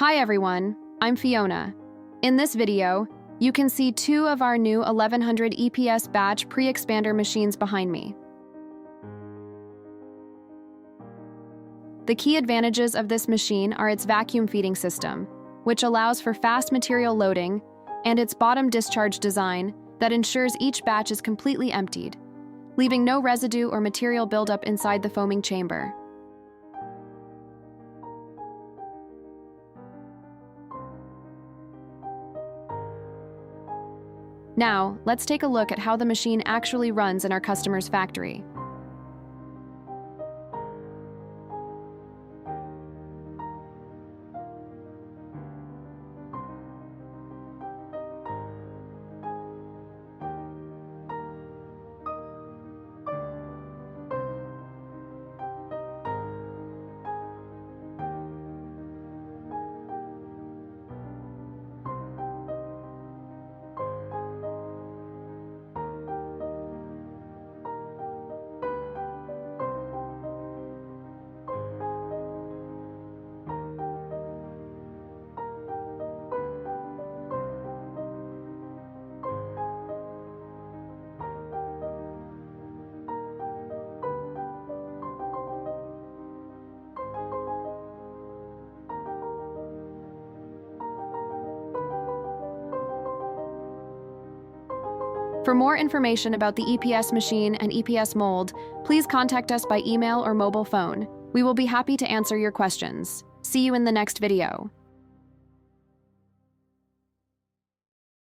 Hi everyone, I'm Fiona. In this video, you can see two of our new 1100 EPS batch pre-expander machines behind me. The key advantages of this machine are its vacuum feeding system, which allows for fast material loading, and its bottom discharge design that ensures each batch is completely emptied, leaving no residue or material buildup inside the foaming chamber. Now, let's take a look at how the machine actually runs in our customer's factory. For more information about the EPS machine and EPS mold, please contact us by email or mobile phone. We will be happy to answer your questions. See you in the next video.